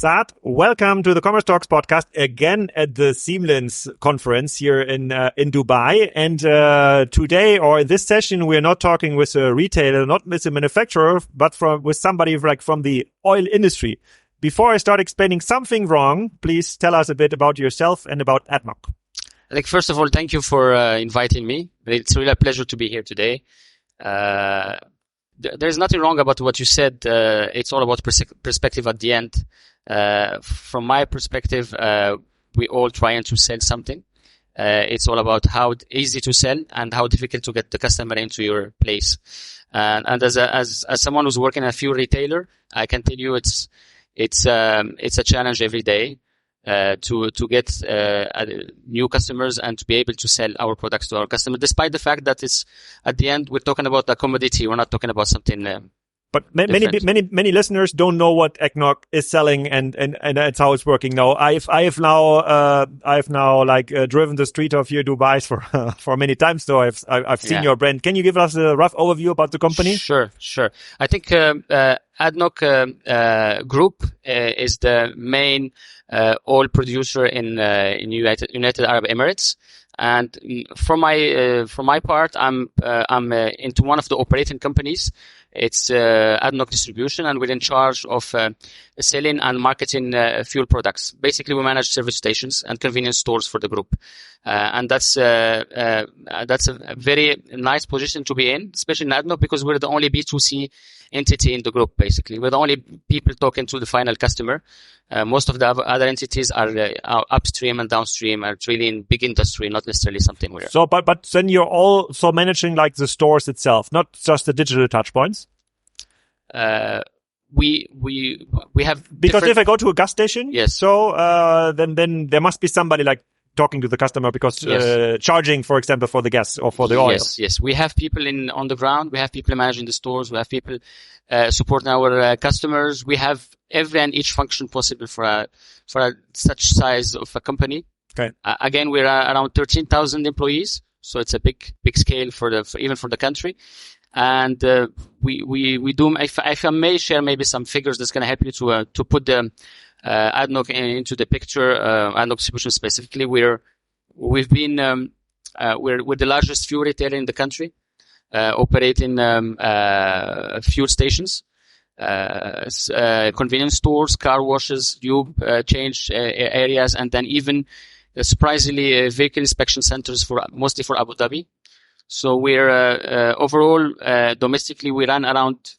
Saad, welcome to the Commerce Talks podcast again at the Siemens conference here in Dubai. And today, or in this session, we're not talking with a retailer, not with a manufacturer, but with somebody like from the oil industry. Before I start explaining something wrong, please tell us a bit about yourself and about ADNOC. First of all, thank you for inviting me. It's really a pleasure to be here today. There's nothing wrong about what you said. It's all about perspective at the end. From my perspective, we all trying to sell something. It's all about how easy to sell and how difficult to get the customer into your place. And as someone who's working at a fuel retailer, I can tell you it's a challenge every day. To get new customers and to be able to sell our products to our customers, despite the fact that it's at the end we're talking about a commodity, we're not talking about something. But many listeners don't know what ADNOC is selling and that's how it's working. Now I've now driven the street of here Dubai for many times. So I've seen your brand. Can you give us a rough overview about the company? Sure. I think ADNOC Group is the main oil producer in United Arab Emirates, and for my part, I'm into one of the operating companies. It's ADNOC Distribution, and we're in charge of selling and marketing fuel products. Basically, we manage service stations and convenience stores for the group, and that's a very nice position to be in, especially in ADNOC, because we're the only B2C entity in the group. Basically, we're the only people talking to the final customer. Most of the other entities are upstream and downstream, are really in big industry, not necessarily something we're. So, but then you're also managing like the stores itself, not just the digital touch points. We have, because if I go to a gas station, yes. So then there must be somebody like talking to the customer, because charging, for example, for the gas or for the oil. Yes. We have people on the ground. We have people managing the stores. We have people supporting our customers. We have every and each function possible for such size of a company. Okay. Again, we're around 13,000 employees, so it's a big scale even for the country. And we do. If I may share maybe some figures that's going to help you to put the ADNOC into the picture, ADNOC Distribution specifically. We're the largest fuel retailer in the country, operating fuel stations, convenience stores, car washes, lube change areas, and then even surprisingly vehicle inspection centers mostly for Abu Dhabi. So we're overall domestically we run around,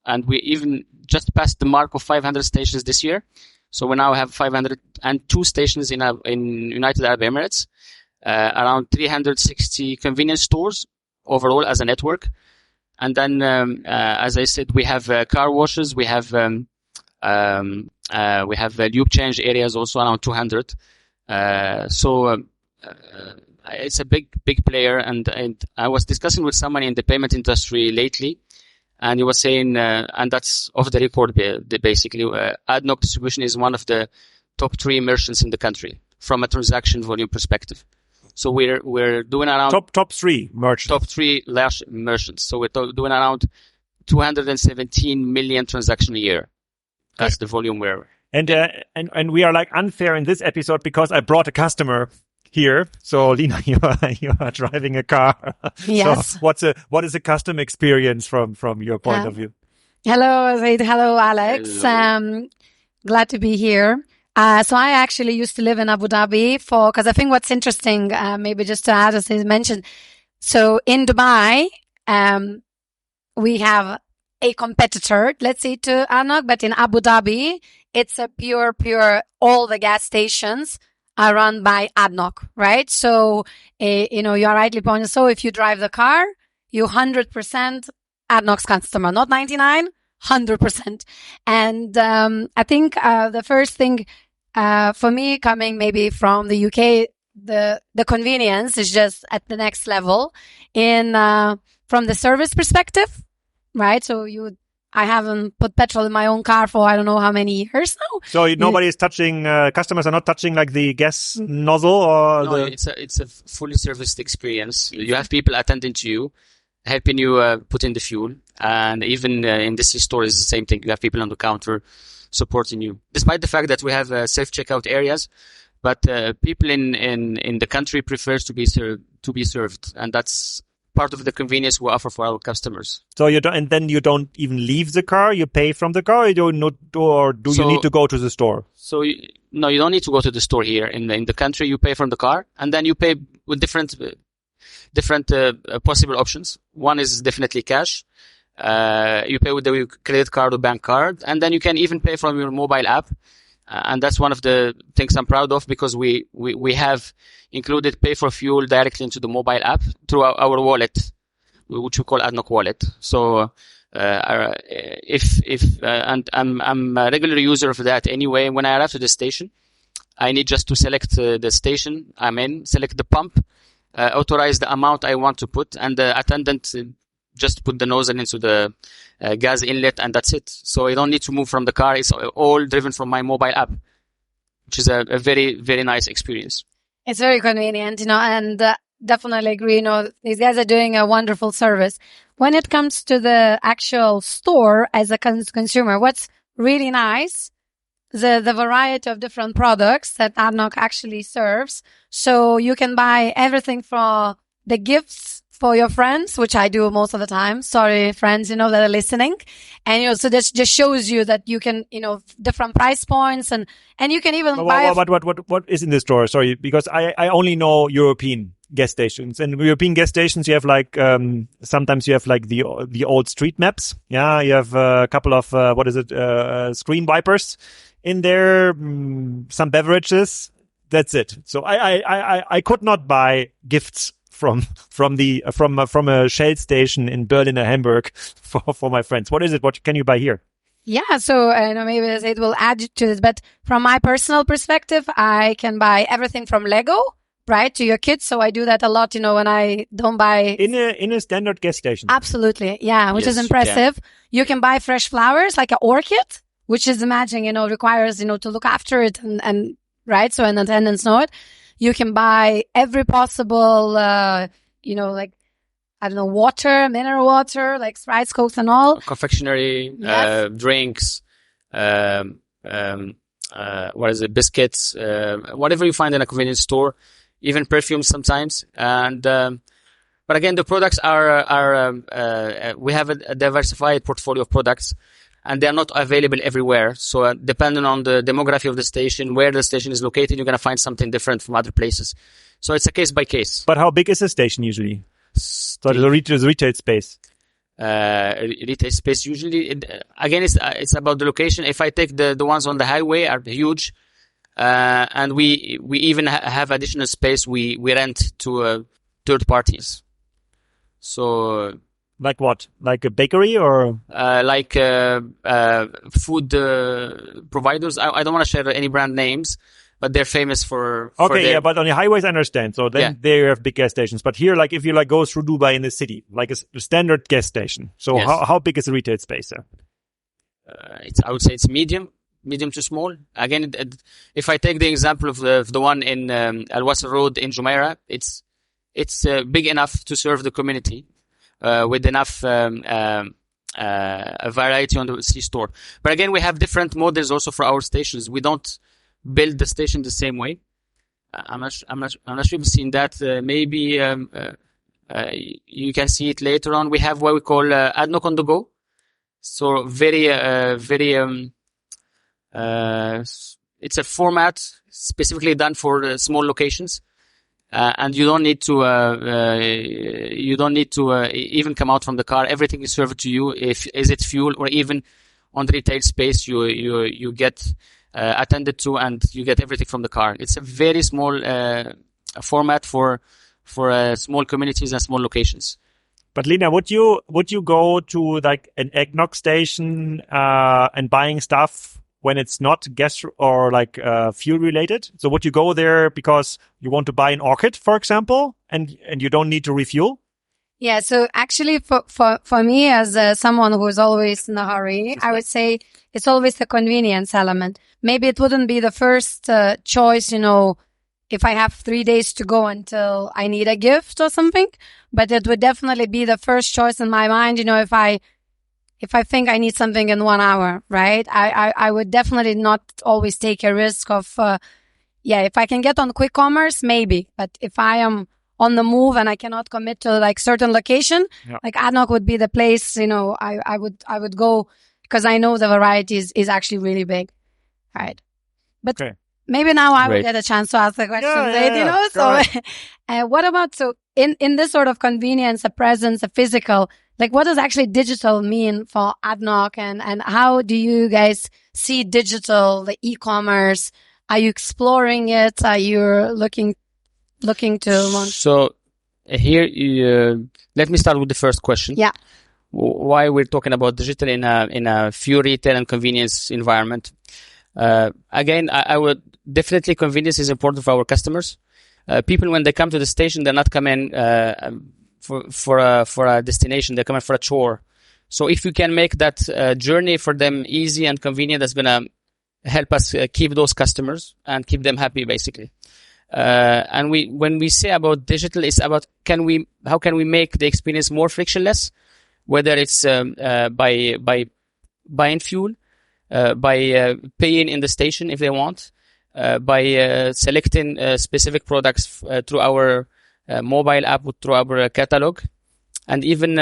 and we even just passed the mark of 500 stations this year. So we now have 502 stations in United Arab Emirates, around 360 convenience stores overall as a network. And then, as I said, we have car washes, we have lube change areas also around 200. It's a big player, and I was discussing with someone in the payment industry lately, and he was saying, and that's off the record, basically, ADNOC Distribution is one of the top 3 merchants in the country from a transaction volume perspective. So we're doing around top 3 merchants. Top 3 large merchants. So we're doing around 217 million transactions a year. That's the volume we're. And we are like unfair in this episode because I brought a customer here. So Lina, you are driving a car. Yes. So what is a custom experience from your point of view? Hello, Zaid. Hello, Alex. Hello. Glad to be here. So I actually used to live in Abu Dhabi because I think what's interesting, maybe just to add, as he mentioned. So in Dubai, we have a competitor, let's say, to ADNOC, but in Abu Dhabi, it's a pure, all the gas stations are run by ADNOC, right? So, you are rightly pointing. So if you drive the car, you 100% ADNOC's customer, not 99, 100%. And, I think, the first thing, for me coming maybe from the UK, the convenience is just at the next level from the service perspective, right? So I haven't put petrol in my own car for I don't know how many years now. So nobody is touching, customers are not touching like the gas nozzle or no, it's a fully serviced experience. You have people attending to you, helping you put in the fuel. And even in this store is the same thing. You have people on the counter supporting you. Despite the fact that we have self-checkout areas, but people in the country prefers to be served, and that's part of the convenience we offer for our customers. So you don't even leave the car. You pay from the car. You need to go to the store? So no, you don't need to go to the store here in the country. You pay from the car, and then you pay with different possible options. One is definitely cash. You pay with the credit card or bank card, and then you can even pay from your mobile app. And that's one of the things I'm proud of, because we have included pay for fuel directly into the mobile app through our wallet, which we call ADNOC wallet. So, and I'm a regular user of that anyway. When I arrive to the station, I need just to select the station I'm in, select the pump, authorize the amount I want to put, and the attendant just put the nozzle into the gas inlet, and that's it. So I don't need to move from the car. It's all driven from my mobile app, which is a very, very nice experience. It's very convenient, and definitely agree. These guys are doing a wonderful service. When it comes to the actual store as a consumer, what's really nice, the variety of different products that ADNOC actually serves. So you can buy everything from the gifts for your friends, which I do most of the time. Sorry, friends, that are listening. And, so this just shows you that you can, different price points and you can even buy. What is in the store? Sorry, because I only know European gas stations. And European gas stations, you have sometimes you have the old street maps. Yeah. You have a couple of, screen wipers in there, some beverages. That's it. So I could not buy gifts from a Shell station in Berlin or Hamburg for my friends. What is it? What can you buy here? Yeah, so maybe it will add to this, but from my personal perspective, I can buy everything from Lego, right, to your kids. So I do that a lot, when I don't buy in a standard gas station. Absolutely, yeah, which is impressive. You can buy fresh flowers like an orchid, which is amazing. Requires to look after it and right, so an attendants know it. You can buy every possible, water, mineral water, like Sprites, Cokes and all. Confectionery, yes. Drinks, biscuits, whatever you find in a convenience store, even perfumes sometimes. And, but again, the products we have a diversified portfolio of products, and they're not available everywhere. So depending on the demography of the station, where the station is located, you're going to find something different from other places. So it's a case by case. But how big is the station usually? So the retail space? Retail space usually, again, it's about the location. If I take the ones on the highway are huge. And we even have additional space we rent to third parties. So, like what? Like a bakery or? Food providers. I don't want to share any brand names, but they're famous for. Okay, yeah, but on the highways I understand. So then they have big gas stations. But here, if you go through Dubai in the city, like a standard gas station. So yes. How big is the retail space there? I would say it's medium to small. Again, if I take the example of the one in Al Wasl Road in Jumeirah, it's big enough to serve the community. With enough variety on the C-store. But again, we have different models also for our stations. We don't build the station the same way. I'm not sure if you've seen that. Maybe you can see it later on. We have what we call ADNOC on the go. So it's a format specifically done for small locations. And you don't need to even come out from the car. Everything is served to you. Is it fuel or even on the retail space, you get attended to and you get everything from the car. It's a very small format for small communities and small locations. But Lina, would you go to an ADNOC station and buying stuff when it's not gas or fuel related? So would you go there because you want to buy an orchid, for example, and you don't need to refuel? Yeah. So actually for me as someone who's always in a hurry, I would say it's always the convenience element. Maybe it wouldn't be the first choice, if I have 3 days to go until I need a gift or something, but it would definitely be the first choice in my mind. If I if I think I need something in 1 hour, right? I would definitely not always take a risk of, if I can get on quick commerce, maybe. But if I am on the move and I cannot commit to like certain location, like ADNOC would be the place, I would go because I know the variety is actually really big, right? But maybe now I will get a chance to ask the question, So, what about, in this sort of convenience, a presence, a physical, like what does actually digital mean for ADNOC and how do you guys see digital, the e-commerce? Are you exploring it? Are you looking to launch? So here, let me start with the first question. Yeah. Why we're talking about digital in a pure retail and convenience environment. Again, I would definitely convenience is important for our customers. People, when they come to the station, they're not coming for a destination. They're coming for a chore. So if you can make that journey for them easy and convenient, that's gonna help us keep those customers and keep them happy, basically. And when we say about digital, it's about how can we make the experience more frictionless, whether it's by buying fuel, by paying in the station if they want, by selecting specific products through our mobile app, through our catalog, and even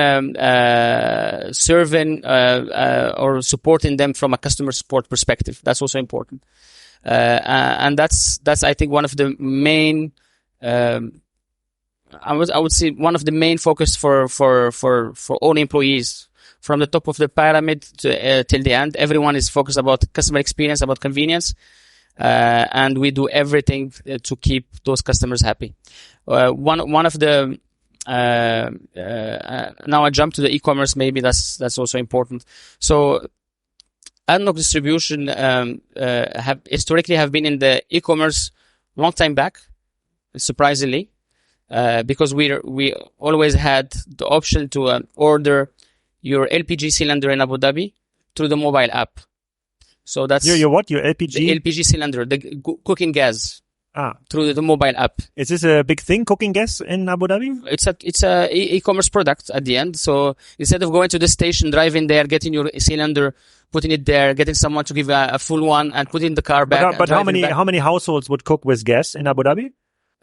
serving or supporting them from a customer support perspective. That's also important. And that's I think one of the main I would say one of the main focus for all employees, from the top of the pyramid to till the end. Everyone is focused about customer experience, about convenience, and we do everything to keep those customers happy. One of the now I jump to the e-commerce. Maybe that's also important. So ADNOC distribution have historically been in the e-commerce long time back, surprisingly, because we always had the option to order your LPG cylinder in Abu Dhabi through the mobile app. So that's your what? Your LPG? The LPG cylinder, the cooking gas. Through the mobile app. Is this a big thing, cooking gas in Abu Dhabi? It's a e-commerce product at the end. So instead of going to the station, driving there, getting your cylinder, putting it there, getting someone to give a full one and put it in the car back. But how many households would cook with gas in Abu Dhabi?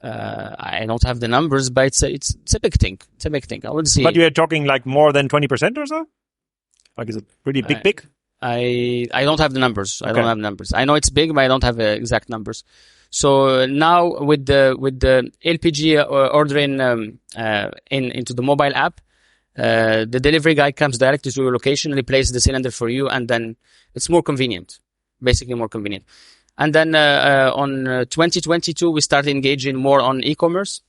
I don't have the numbers, but it's a big thing. It's a big thing. I would say. But you're talking like more than 20% or so? Like, is it pretty big? I don't have the numbers. Okay. I don't have numbers. I know it's big, but I don't have exact numbers. So now with the LPG ordering into the mobile app, the delivery guy comes directly to your location and he places the cylinder for you, and then it's more convenient, basically more convenient. And then on 2022 we started engaging more on e-commerce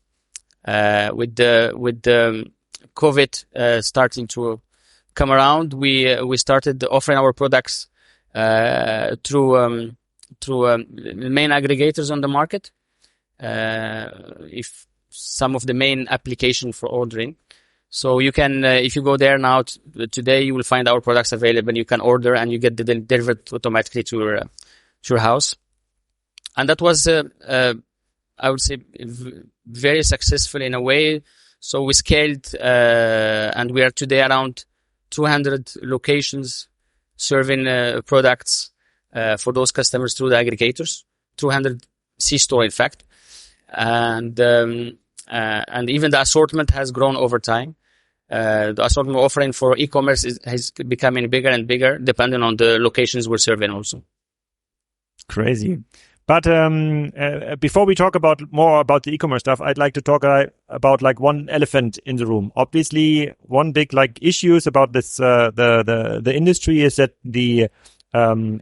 with the COVID starting to come around. We started offering our products through the main aggregators on the market, if some of the main application for ordering. So you can, if you go there now today, you will find our products available. You can order and you get delivered automatically to your house. And that was, I would say, very successful in a way. So we scaled, and we are today around 200 locations serving products for those customers through the aggregators, 200 C-store, in fact. And even the assortment has grown over time. The assortment offering for e-commerce has becoming bigger and bigger, depending on the locations we're serving also. Crazy. But before we talk more about the e-commerce stuff, I'd like to talk about like one elephant in the room. Obviously, one big like issues about this the industry is that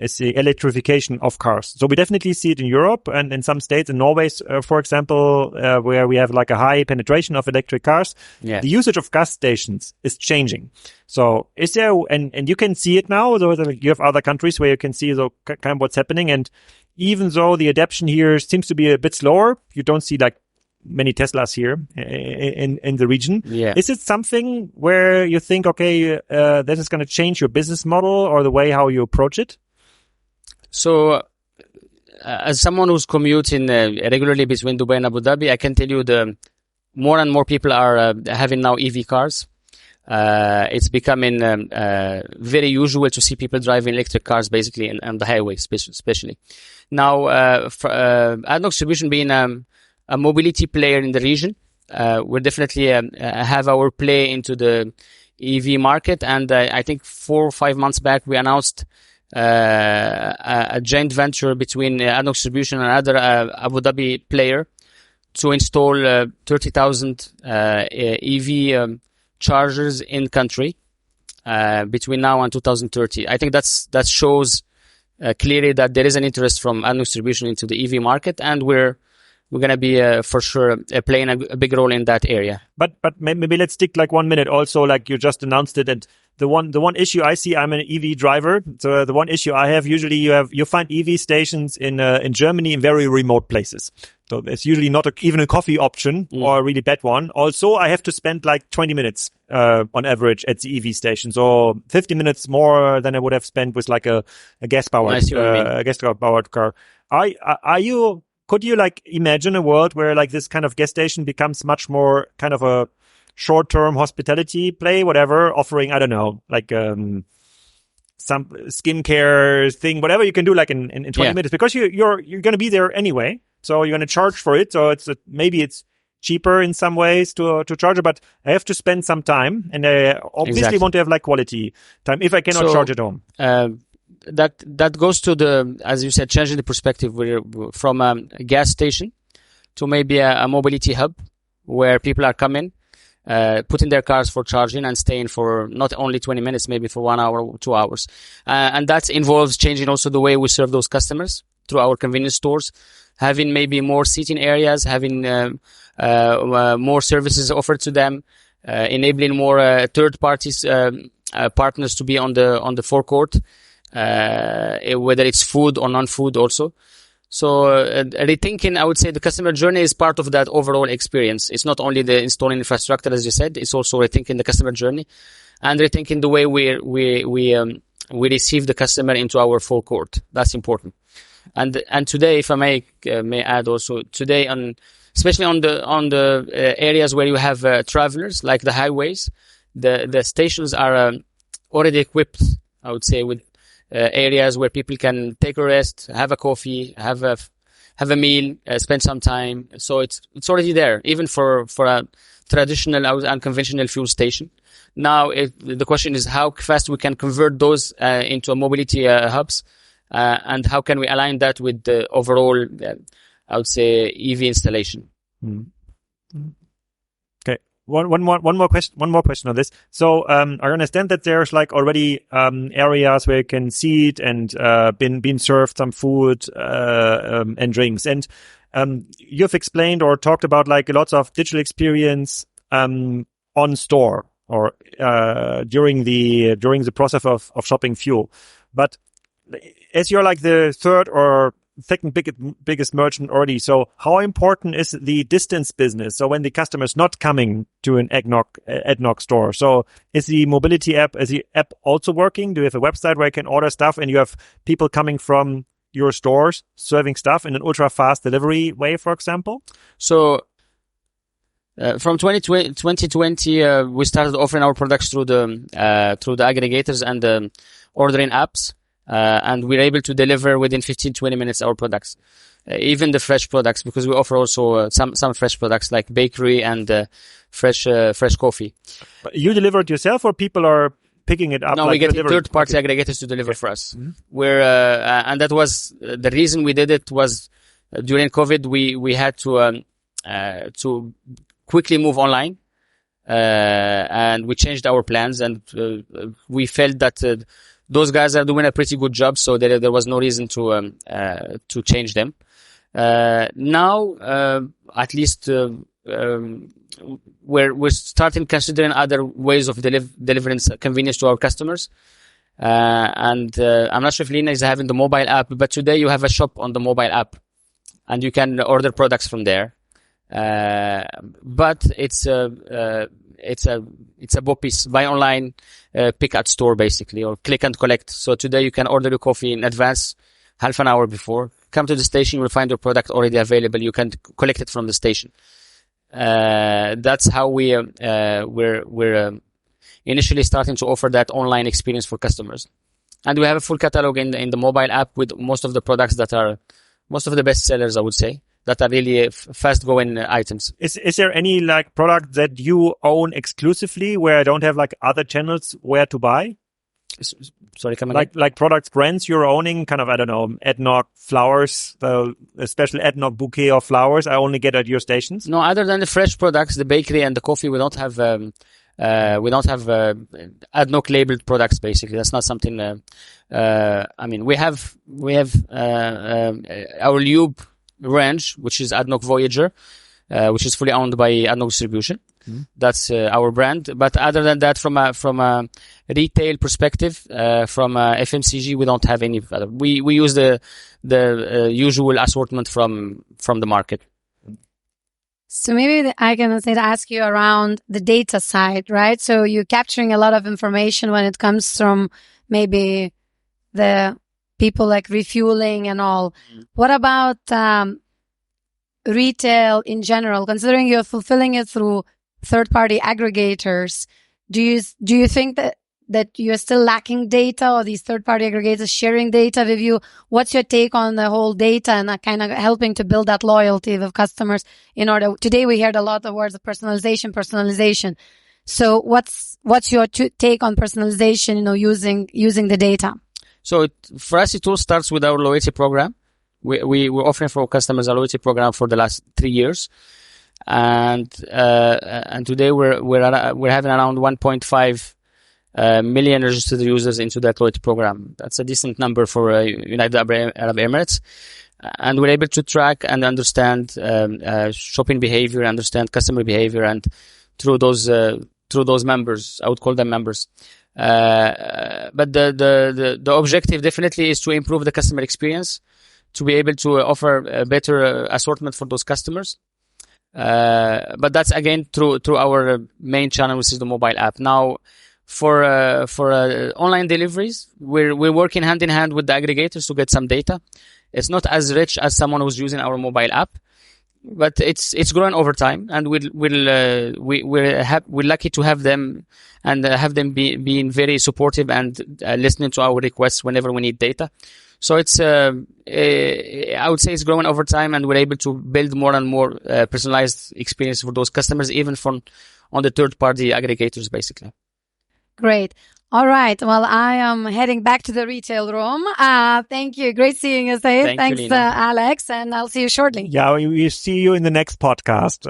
is the electrification of cars. So we definitely see it in Europe and in some states, in Norway, for example, where we have like a high penetration of electric cars. Yeah. The usage of gas stations is changing. So is there, and you can see it now, so you have other countries where you can see kind of what's happening. And even though the adoption here seems to be a bit slower, you don't see like many Teslas here in the region. Yeah. Is it something where you think, okay, this is going to change your business model or the way how you approach it? So, as someone who's commuting regularly between Dubai and Abu Dhabi, I can tell you more and more people are having now EV cars. It's becoming very usual to see people driving electric cars, basically, on the highway, especially. Now, ADNOC Distribution being a mobility player in the region, we definitely have our play into the EV market. And I think 4 or 5 months back, we announced a joint venture between ADNOC Distribution and another Abu Dhabi player to install 30,000 EV chargers in country between now and 2030. I think that shows clearly that there is an interest from ADNOC Distribution into the EV market, and we're going to be for sure playing a big role in that area. But maybe let's stick like 1 minute. Also, like you just announced it, and the one issue I see, I'm an EV driver. So the one issue I have, usually you find EV stations in Germany in very remote places. So it's usually not even a coffee option or a really bad one. Also, I have to spend like 20 minutes on average at the EV station. So 50 minutes more than I would have spent with like a gas powered car. Could you like imagine a world where like this kind of gas station becomes much more kind of a short-term hospitality play, whatever, offering, I don't know, like some skincare thing, whatever you can do like in 20 minutes, because you're going to be there anyway. So you're going to charge for it. So maybe it's cheaper in some ways to charge it, but I have to spend some time, and I obviously want to have like quality time if I cannot charge at home. That goes to the, as you said, changing the perspective from a gas station to maybe a mobility hub where people are coming, putting their cars for charging and staying for not only 20 minutes, maybe for 1 hour or 2 hours. And that involves changing also the way we serve those customers through our convenience stores, having maybe more seating areas, having more services offered to them, enabling more third parties partners to be on the forecourt, whether it's food or non-food also. So rethinking, I would say, the customer journey is part of that overall experience. It's not only the installing infrastructure, as you said, it's also rethinking the customer journey and rethinking the way we receive the customer into our forecourt. That's important. And today, if I may add also, today especially on the areas where you have travelers, like the highways, the stations are already equipped, I would say, with areas where people can take a rest, have a coffee, have a meal, spend some time. So it's already there, even for a traditional unconventional fuel station. Now the question is how fast we can convert those into a mobility hubs, and how can we align that with the overall, I would say, EV installation. Okay. One more question on this. So, I understand that there's like already, areas where you can seat and, been served some food, and drinks. And, you've explained or talked about like lots of digital experience, on store or, during the process of shopping fuel. But as you're like the third or second biggest merchant already, so how important is the distance business? So when the customer is not coming to an ADNOC store, so is the mobility app, also working? Do you have a website where you can order stuff and you have people coming from your stores serving stuff in an ultra fast delivery way, for example? So from 2020, we started offering our products through the aggregators and the ordering apps. And we're able to deliver within 15-20 minutes our products, even the fresh products, because we offer also some fresh products like bakery and fresh coffee. But you deliver it yourself, or people are picking it up? No, we get third-party aggregators to deliver for us. Mm-hmm. And that was the reason we did it. Was during COVID we had to quickly move online, and we changed our plans, and we felt that. Those guys are doing a pretty good job, so there was no reason to change them. Now, at least, we're starting considering other ways of delivering convenience to our customers. And I'm not sure if Lina is having the mobile app, but today you have a shop on the mobile app, and you can order products from there. But it's a BOPIS, buy online, pick at store basically, or click and collect. So today you can order your coffee in advance, half an hour before. Come to the station, you will find your product already available. You can collect it from the station. That's how we're initially starting to offer that online experience for customers. And we have a full catalog in the mobile app with most of the products that are most of the best sellers, I would say, that are really fast growing items. Is there any like product that you own exclusively where I don't have like other channels where to buy? Sorry, come again. Like products, brands you're owning, kind of, I don't know, ADNOC flowers, a special ADNOC bouquet of flowers I only get at your stations? No, other than the fresh products, the bakery and the coffee, we don't have ADNOC labeled products. Basically, that's not something. I mean, we have our lube range, which is ADNOC Voyager, which is fully owned by ADNOC Distribution. Mm-hmm. That's our brand. But other than that, from a retail perspective, from FMCG, we don't have any other. We use the usual assortment from the market. So maybe I can ask you around the data side, right? So you're capturing a lot of information when it comes from maybe the people like refueling and all. Mm-hmm. What about retail in general? Considering you're fulfilling it through third-party aggregators, do you think that you're still lacking data, or these third-party aggregators sharing data with you? What's your take on the whole data and kind of helping to build that loyalty with customers? Today we heard a lot of words of personalization. So what's your take on personalization? Using the data. So for us, it all starts with our loyalty program. We're offering for our customers a loyalty program for the last 3 years. And today we're having around 1.5 million registered users into that loyalty program. That's a decent number for United Arab Emirates, and we're able to track and understand shopping behavior, understand customer behavior, and through those members, I would call them members. But the objective definitely is to improve the customer experience, to be able to offer a better assortment for those customers. But that's again through our main channel, which is the mobile app. Now, for online deliveries, we're working hand in hand with the aggregators to get some data. It's not as rich as someone who's using our mobile app, but it's growing over time, and we're lucky to have them and have them being very supportive and listening to our requests whenever we need data. So it's I would say it's growing over time, and we're able to build more and more personalized experience for those customers, even on the third-party aggregators, basically. Great. All right. Well, I am heading back to the retail room. Thank you. Great seeing you, Saad. Thanks, Alex, and I'll see you shortly. Yeah, we see you in the next podcast.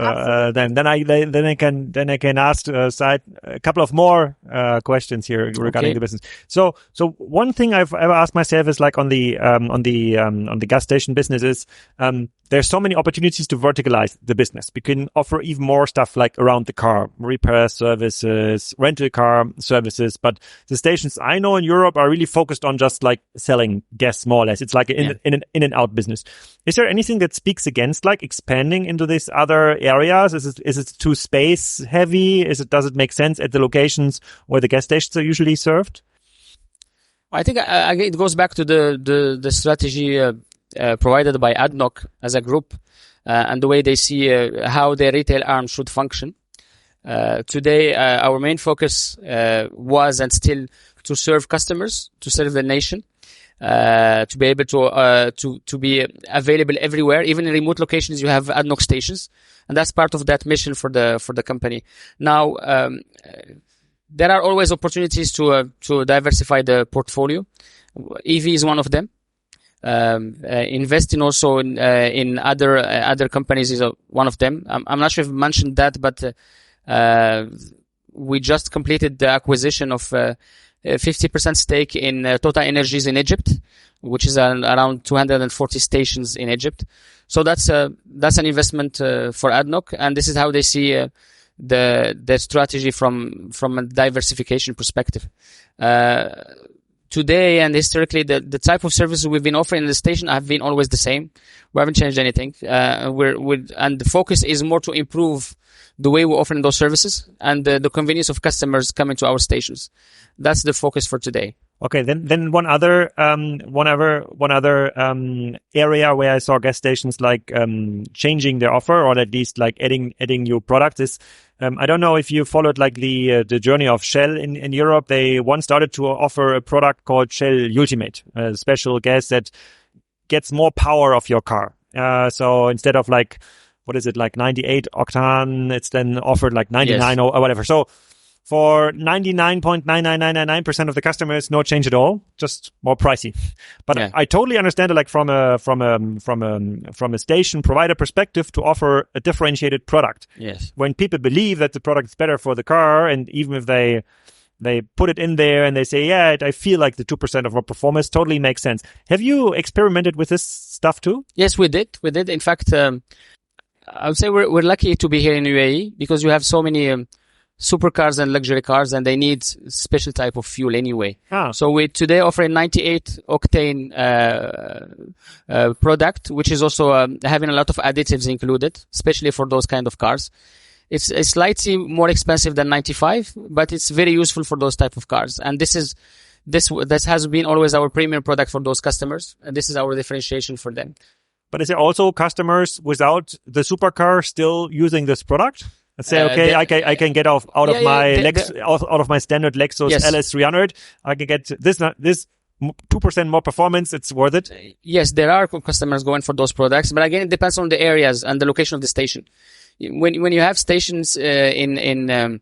Then I can ask Saad a couple of more questions here regarding the business. So one thing I've ever asked myself is like on the gas station business is there's so many opportunities to verticalize the business. We can offer even more stuff like around the car, repair services, rental car services, but the stations I know in Europe are really focused on just like selling gas more or less. It's like in and out business. Is there anything that speaks against like expanding into these other areas? Is it too space heavy? Does it make sense at the locations where the gas stations are usually served? I think it goes back to the strategy provided by ADNOC as a group, and the way they see how their retail arm should function. Today, our main focus was and still to serve customers, to serve the nation, to be able to be available everywhere. Even in remote locations, you have ADNOC stations, and that's part of that mission for the company. Now, there are always opportunities to diversify the portfolio. EV is one of them. Investing also in other companies is one of them. I'm not sure if I mentioned that, but we just completed the acquisition of 50% stake in Total Energies in Egypt, which is around 240 stations in Egypt. So that's an investment for ADNOC, and this is how they see the strategy from a diversification perspective. Today and historically, the type of services we've been offering in the station have been always the same. We haven't changed anything. And the focus is more to improve the way we're offering those services and the convenience of customers coming to our stations. That's the focus for today. Okay, then one other area where I saw gas stations like changing their offer, or at least like adding new products is, I don't know if you followed like the journey of Shell in Europe. They once started to offer a product called Shell Ultimate, a special gas that gets more power of your car. So instead of like, what is it, like 98 octane, it's then offered like 99 or whatever. So for 99.99999% of the customers, no change at all, just more pricey. But I totally understand it, like from a station provider perspective, to offer a differentiated product. Yes. When people believe that the product is better for the car, and even if they put it in there and they say, yeah, I feel like the 2% of more performance, totally makes sense. Have you experimented with this stuff too? Yes, we did. In fact, I would say we're lucky to be here in UAE, because you have so many supercars and luxury cars, and they need special type of fuel anyway. So we today offer a 98 octane product, which is also having a lot of additives included, especially for those kind of cars. It's slightly more expensive than 95, but it's very useful for those type of cars. And this has been always our premium product for those customers, and this is our differentiation for them. But is there also customers without the supercar still using this product? Let's say, okay, I can get out of my standard Lexus LS300. I can get this 2% more performance. It's worth it. Yes, there are customers going for those products, but again, it depends on the areas and the location of the station. When you have stations in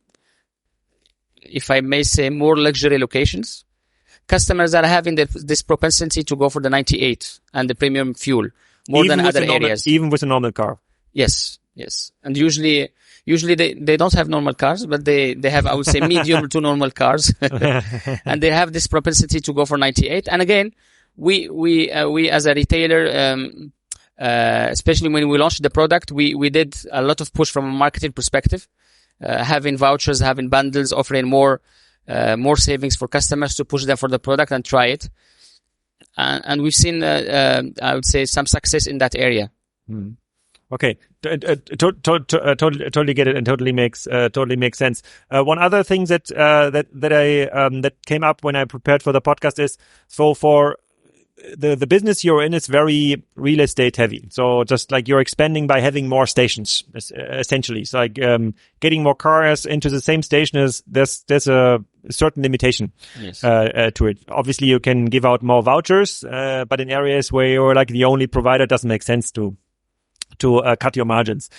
if I may say, more luxury locations, customers are having this propensity to go for the 98 and the premium fuel more than other areas. Even with a normal car. Yes. And usually they don't have normal cars, but they have, I would say, medium to normal cars. And they have this propensity to go for 98. And again, we as a retailer, especially when we launched the product, we did a lot of push from a marketing perspective, having vouchers, having bundles, offering more savings for customers to push them for the product and try it. And we've seen, I would say, some success in that area. Okay, totally get it, and totally makes sense. One other thing that came up when I prepared for the podcast is, so for the business you're in is very real estate heavy. So just like you're expanding by having more stations, essentially. So like getting more cars into the same station there's a certain limitation to it. Obviously, you can give out more vouchers, but in areas where you're like the only provider, it doesn't make sense to cut your margins.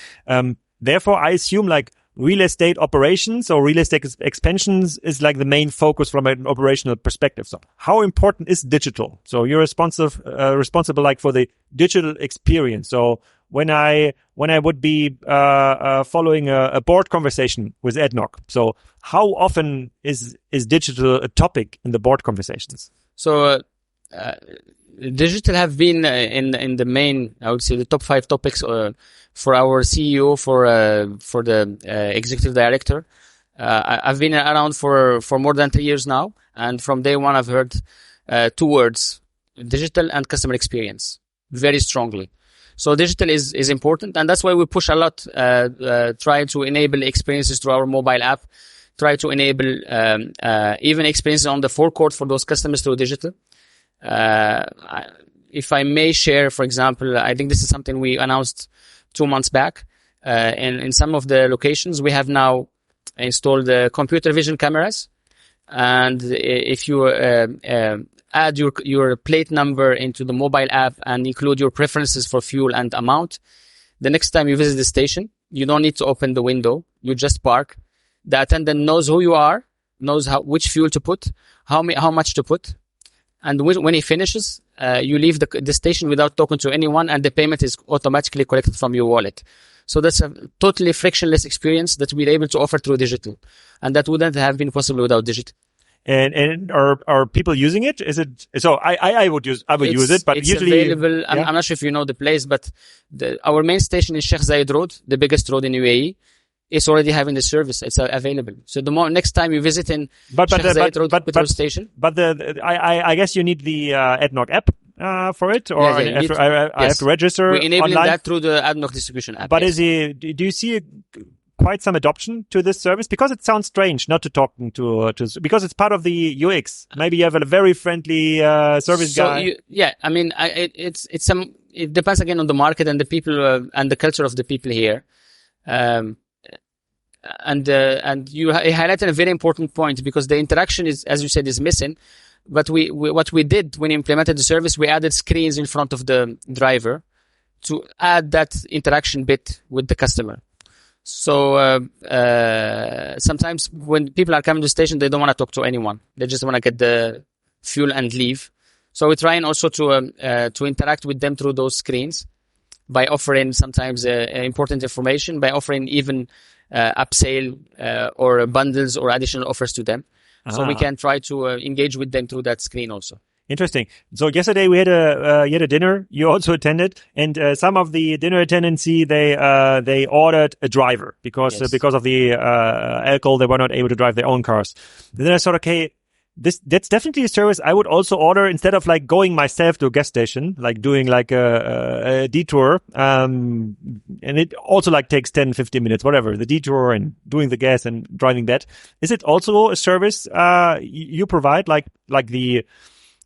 Therefore, I assume like real estate operations or real estate expansions is like the main focus from an operational perspective. So how important is digital? So you're responsible like for the digital experience. So when I would be following a board conversation with ADNOC, so how often is digital a topic in the board conversations? So digital have been in the main, I would say, the top 5 topics for our CEO, for the executive director. I've been around for more than 3 years now, and from day one I've heard 2 words: digital and customer experience, very strongly. So digital is important, and that's why we push a lot, try to enable experiences through our mobile app, try to enable even experiences on the forecourt for those customers through digital. If I may share, for example, I think this is something we announced 2 months back. In some of the locations, we have now installed computer vision cameras. And if you add your plate number into the mobile app and include your preferences for fuel and amount, the next time you visit the station, you don't need to open the window. You just park. The attendant knows who you are, knows which fuel to put, how much to put. And when he finishes, you leave the station without talking to anyone, and the payment is automatically collected from your wallet. So that's a totally frictionless experience that we're able to offer through digital, and that wouldn't have been possible without digital. And are people using it? Is it so? I would use it, but it's usually available. I'm not sure if you know the place, but our main station is Sheikh Zayed Road, the biggest road in UAE. It's already having the service. It's available. So next time you visit in Sheikh Zayed Road petrol station. But I guess you need the ADNOC app for it, or I have to register. We're enabling online? that through the ADNOC distribution app. But do you see quite some adoption to this service? Because it sounds strange not to talk to because it's part of the UX. Maybe you have a very friendly service guy. It depends again on the market and the people and the culture of the people here. And you highlighted a very important point, because the interaction is, as you said, is missing. But what we did when we implemented the service, we added screens in front of the driver to add that interaction bit with the customer. So sometimes when people are coming to the station, they don't want to talk to anyone. They just want to get the fuel and leave. So we're trying also to interact with them through those screens by offering sometimes important information, by offering even upsell or bundles or additional offers to them. So we can try to engage with them through that screen also. Interesting. So yesterday we had a dinner. You also attended, and some of the dinner attendants, they ordered a driver because of the alcohol, they were not able to drive their own cars. And then I thought, okay, that's definitely a service I would also order instead of like going myself to a gas station, like doing like a detour. And it also like takes 10, 15 minutes, whatever, the detour and doing the gas and driving that. Is it also a service you provide, like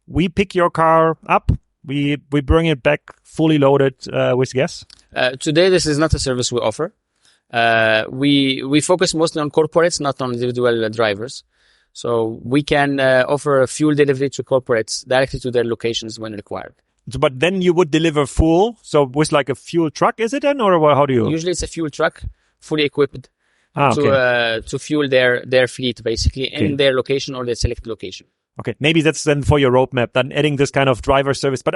we pick your car up, we bring it back fully loaded with gas? Today, this is not a service we offer. We focus mostly on corporates, not on individual drivers. So we can offer a fuel delivery to corporates directly to their locations when required. But then you would deliver full, so with like a fuel truck, is it then, or how do you? Usually it's a fuel truck, fully equipped to fuel their fleet basically in their location or their selected location. Okay, maybe that's then for your roadmap, then adding this kind of driver service. But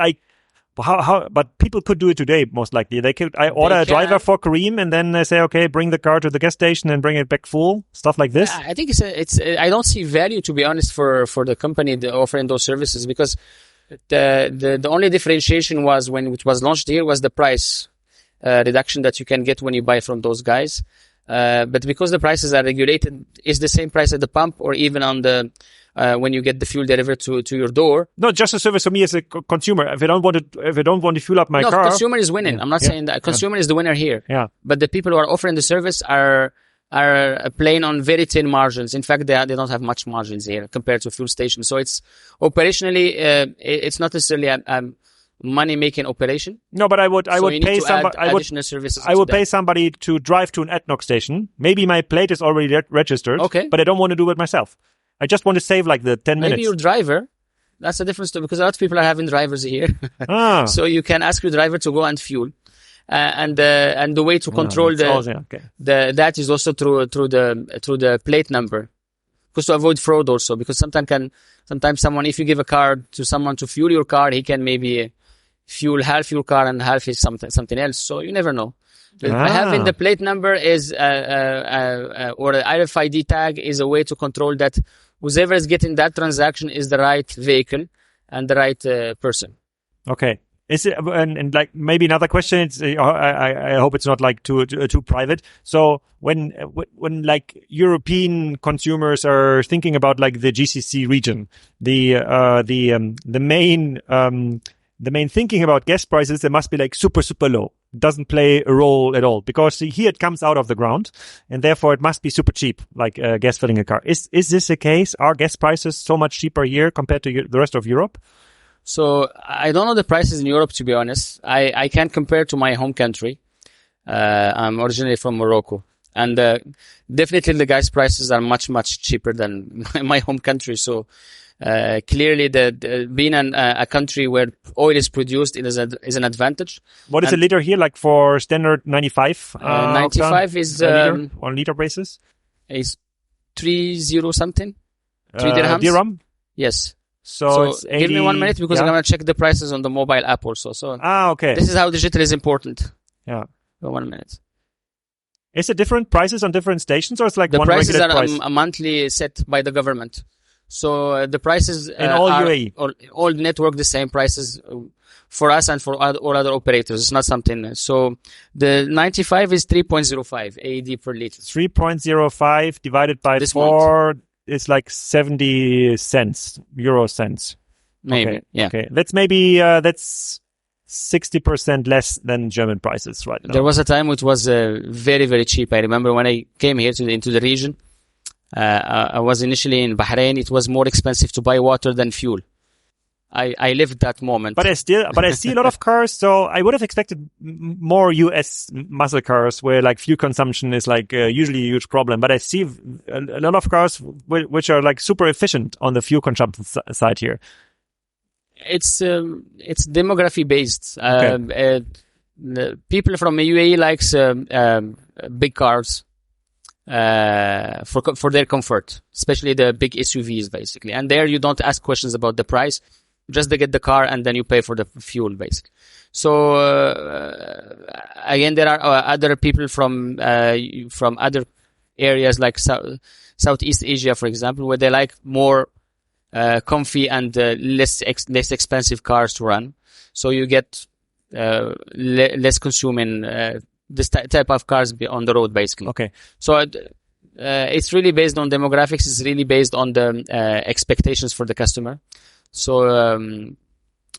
but people could do it today, most likely. I order a driver for Kareem, and then they say, okay, bring the car to the gas station and bring it back full, stuff like this. I think I don't see value, to be honest, for the company offering those services, because the only differentiation was when it was launched here was the price reduction that you can get when you buy from those guys. But because the prices are regulated, it's the same price at the pump or even on the when you get the fuel delivered to your door. Not just a service for me as a consumer. If I don't want to fuel up my car, consumer is winning. I'm not saying that consumer is the winner here. Yeah. But the people who are offering the service are playing on very thin margins. In fact, they don't have much margins here compared to fuel stations. So it's operationally, it's not necessarily a money-making operation. No, but I would pay somebody. Additional services. I would pay somebody to drive to an ADNOC station. Maybe my plate is already registered. Okay. But I don't want to do it myself. I just want to save like the 10 minutes. Maybe your driver. That's a different story, because a lot of people are having drivers here. So you can ask your driver to go and fuel. And the way to control that is also through the plate number. Because to avoid fraud also, because sometimes someone, if you give a card to someone to fuel your car, he can maybe fuel half your car and half is something else. So you never know. Having the plate number is, or the RFID tag is a way to control that whoever is getting that transaction is the right vehicle and the right person. Okay. Is it, and like maybe another question, it's, I hope it's not like too private. So when like European consumers are thinking about like the GCC region, the main thinking about gas prices, they must be like super, super low. Doesn't play a role at all, because here it comes out of the ground and therefore it must be super cheap, like gas filling a car. Is this the case? Are gas prices so much cheaper here compared to the rest of Europe? So I don't know the prices in Europe, to be honest. I can't compare to my home country. I'm originally from Morocco, and definitely the gas prices are much, much cheaper than my home country. So clearly, being a country where oil is produced is an advantage. What is a liter here, like for standard 95? 95 is on liter basis. Is 30 something. 3 dirhams. Dirham. Yes. So it's 80, give me 1 minute, because I'm going to check the prices on the mobile app also. So okay. This is how digital is important. Yeah. 1 minute. Is it different prices on different stations, or it's like the one prices regular are price? A monthly set by the government. So the prices in all UAE, all network the same prices for us and for all other operators. It's not something. So the 95 is 3.05 AED per liter. 3.05 divided by this 4. Month. It's like 70 cents, euro cents. Maybe, okay. yeah. Okay, that's maybe, that's 60% less than German prices right now. There was a time it was very, very cheap. I remember when I came here into the region, I was initially in Bahrain. It was more expensive to buy water than fuel. I lived that moment. But I see a lot of cars. So I would have expected more US muscle cars where like fuel consumption is like usually a huge problem. But I see a lot of cars which are like super efficient on the fuel consumption side here. It's demography based. Okay. The people from UAE likes big cars for their comfort, especially the big SUVs, basically. And there you don't ask questions about the price. Just they get the car and then you pay for the fuel, basically. So again, there are other people from other areas like Southeast Asia, for example, where they like more comfy and less expensive cars to run. So you get less consuming this type of cars on the road, basically. Okay. So it's really based on demographics. It's really based on the expectations for the customer. So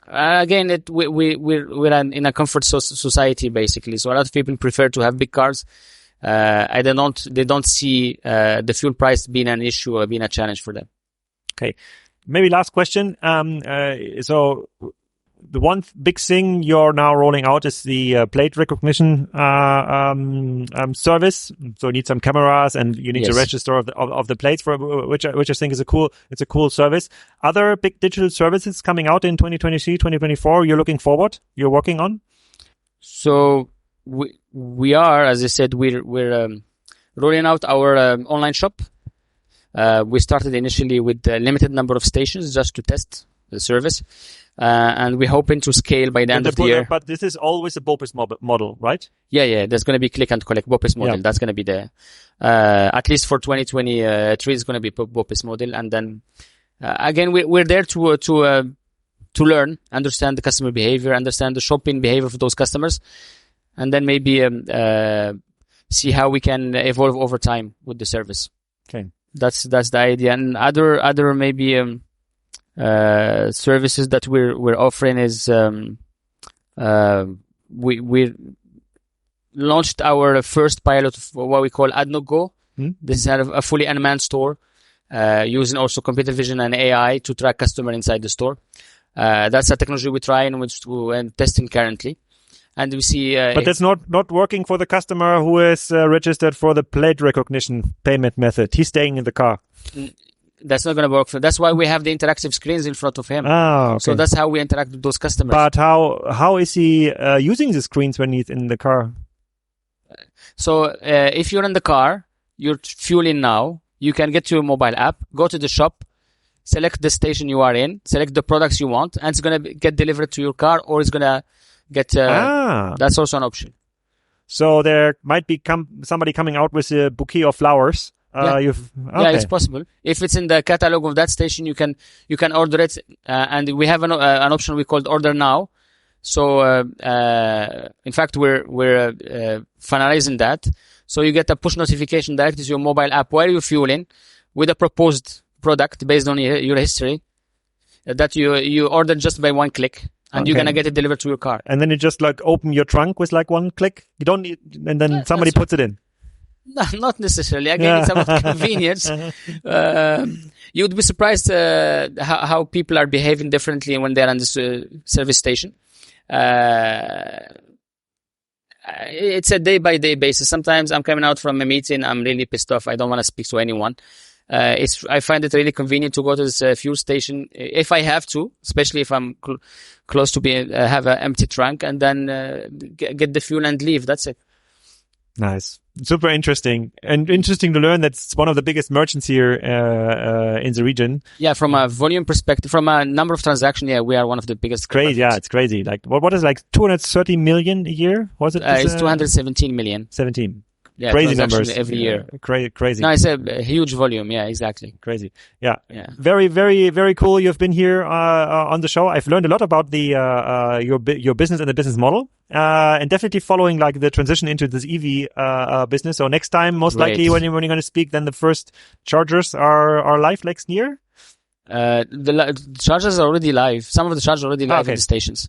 again, we're in a comfort society, basically. So a lot of people prefer to have big cars. They don't see the fuel price being an issue or being a challenge for them. Okay. Maybe last question. So the one big thing you're now rolling out is the plate recognition service. So you need some cameras and you need to register of the plates, for which I think is a cool service. Other big digital services coming out in 2023, 2024. You're working on. So we are, as I said, we're rolling out our online shop. We started initially with a limited number of stations just to test the service. And we're hoping to scale by the end of the year. But this is always a BOPIS model, right? Yeah. There's going to be click and collect BOPIS model. Yeah. That's going to be the, at least for 2023, it's going to be BOPIS model. And then, again, we're there to learn, understand the customer behavior, understand the shopping behavior for those customers. And then maybe, see how we can evolve over time with the service. Okay. That's the idea. And other maybe, services that we're offering is we launched our first pilot of what we call ADNOC Go. This is a fully unmanned store using also computer vision and AI to track customer inside the store. That's a technology we're trying and testing currently. And we see, but that's not working for the customer who is registered for the plate recognition payment method. He's staying in the car. That's not going to work. That's why we have the interactive screens in front of him. Okay. So that's how we interact with those customers. But how is he using the screens when he's in the car? So if you're in the car, you're fueling now, you can get to your mobile app, go to the shop, select the station you are in, select the products you want, and it's going to get delivered to your car, or it's going to get... That's also an option. So there might be somebody coming out with a bouquet of flowers. Yeah, it's possible. If it's in the catalog of that station, you can order it, and we have an option we called Order Now. So in fact, we're finalizing that. So you get a push notification directly to your mobile app while you're fueling with a proposed product based on your history that you ordered just by one click, and you're gonna get it delivered to your car. And then you just like open your trunk with like one click. You don't need, and then somebody puts it in. No, not necessarily. Again, it's about convenience. You'd be surprised how people are behaving differently when they're on this service station. It's a day-by-day basis. Sometimes I'm coming out from a meeting, I'm really pissed off. I don't want to speak to anyone. I find it really convenient to go to this fuel station if I have to, especially if I'm close to have an empty trunk, and then get the fuel and leave. That's it. Nice. Super interesting. And interesting to learn that's one of the biggest merchants here in the region. Yeah, from a volume perspective, from a number of transactions, we are one of the biggest. It's crazy. Yeah, it's crazy. Like, what is like 230 million a year? Was it? It's 217 million. 17. Yeah, crazy numbers every year. Crazy. No, it's a huge volume. Yeah, exactly. Crazy. Yeah. Very, very, very cool. You've been here on the show. I've learned a lot about the your business and the business model, and definitely following like the transition into this EV business. So next time, most likely when you're going to speak, then the first chargers are live next year. The chargers are already live. Some of the chargers are already live at the stations.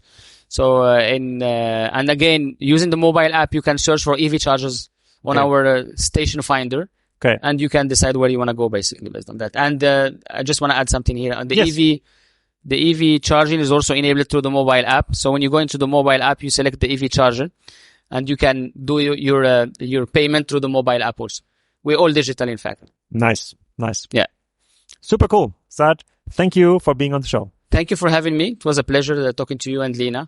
So and again, using the mobile app, you can search for EV chargers on our station finder. Okay. And you can decide where you want to go basically based on that. And I just want to add something here. On the EV charging is also enabled through the mobile app. So when you go into the mobile app, you select the EV charger, and you can do your payment through the mobile app also. We're all digital, in fact. Nice. Yeah. Super cool. Saad, thank you for being on the show. Thank you for having me. It was a pleasure talking to you and Lena.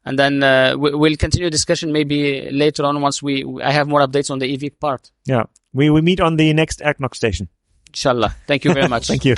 And then we'll continue discussion maybe later on once I have more updates on the EV part. Yeah. We meet on the next ADNOC station. Inshallah. Thank you very much. Thank you.